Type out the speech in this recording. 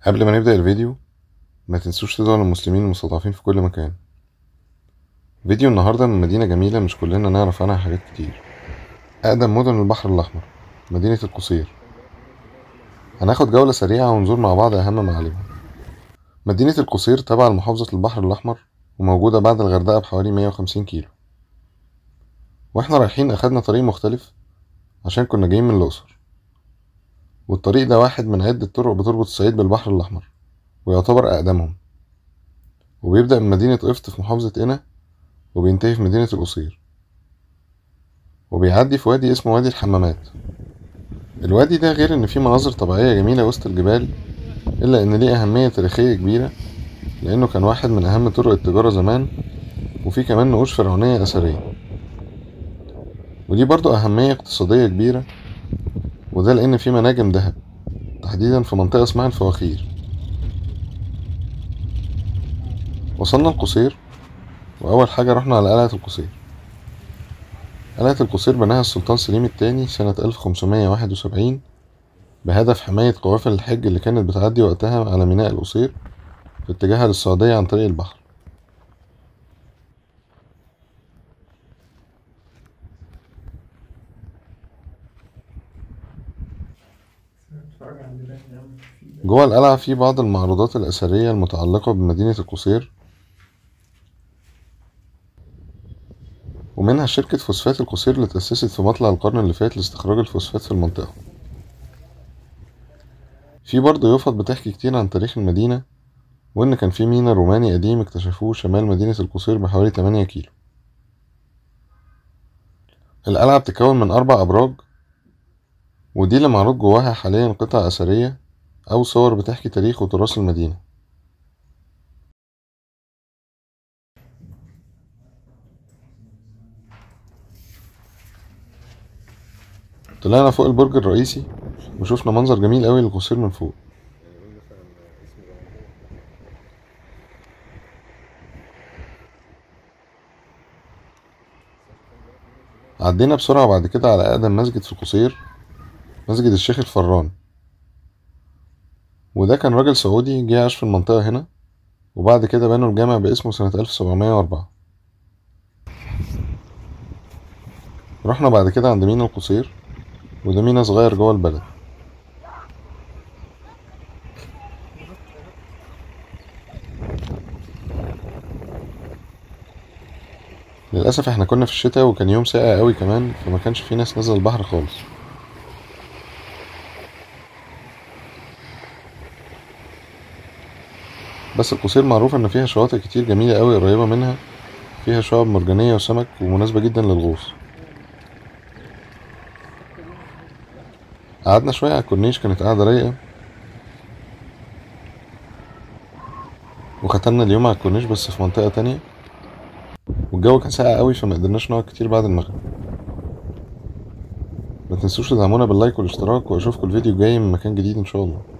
قبل ما نبدأ الفيديو ما تنسوش تدعوا للمسلمين المستضعفين في كل مكان. فيديو النهاردة من مدينة جميلة مش كلنا نعرف عنها حاجات كتير. أقدم مدن البحر الأحمر، مدينة القصير. هناخد جولة سريعة ونزور مع بعض أهم معالمها. مدينة القصير تابعة لمحافظة البحر الأحمر وموجودة بعد الغردقة بحوالي 150 كيلو. واحنا رايحين أخدنا طريق مختلف عشان كنا جايين من الأقصر، والطريق ده واحد من عدة طرق بتربط الصعيد بالبحر الأحمر ويعتبر أقدمهم، وبيبدأ من مدينة قفط في محافظة قنا وبينتهي في مدينة القصير، وبيعدي في وادي اسمه وادي الحمامات. الوادي ده غير ان فيه مناظر طبيعية جميلة وسط الجبال، الا ان ليه اهمية تاريخية كبيرة لانه كان واحد من اهم طرق التجارة زمان، وفيه كمان نقوش فرعونية اثرية. ودي برضو اهمية اقتصادية كبيرة، وده لان فيه مناجم دهب تحديدا في منطقة اسمها الفواخير. وصلنا القصير، واول حاجة رحنا على قلعة القصير. قلعة القصير بناها السلطان سليم الثاني سنة 1571 بهدف حماية قوافل الحج اللي كانت بتعدي وقتها على ميناء القصير في اتجاهها للسعودية عن طريق البحر. جوه القلعة في بعض المعروضات الأثرية المتعلقة بمدينة القصير، ومنها شركة فوسفات القصير اللي تأسست في مطلع القرن اللي فات لاستخراج الفوسفات في المنطقة. في برضه يافط بتحكي كتير عن تاريخ المدينة، وإن كان في ميناء روماني قديم اكتشفوه شمال مدينة القصير بحوالي 8 كيلو. القلعة بتتكون من 4 أبراج، ودي اللي معروض جواها حاليا قطع أثرية أو صور بتحكي تاريخ وتراث المدينة. طلعنا فوق البرج الرئيسي وشوفنا منظر جميل قوي للقصير من فوق. عدينا بسرعة بعد كده على أقدم مسجد في القصير، مسجد الشيخ الفران. وده كان راجل سعودي جه عاش في المنطقة هنا، وبعد كده بنوا الجامع باسمه سنة 1704. رحنا بعد كده عند مينا القصير، وده مينا صغير جوه البلد. للأسف احنا كنا في الشتاء وكان يوم ساقع قوي كمان، فما كانش في ناس نزل البحر خالص. بس القصير معروف ان فيها شواطئ كتير جميلة قوي قريبة منها، فيها شعاب مرجانية وسمك ومناسبة جدا للغوص. قعدنا شوية على الكورنيش، كانت قاعدة رايقة، وختمنا اليوم على الكورنيش بس في منطقة تانية، والجو كان ساقع قوي فما قدرناش نقعد كتير بعد المغرب. ما تنسوش تدعمونا باللايك والاشتراك، واشوفكم الفيديو الجاي من مكان جديد ان شاء الله.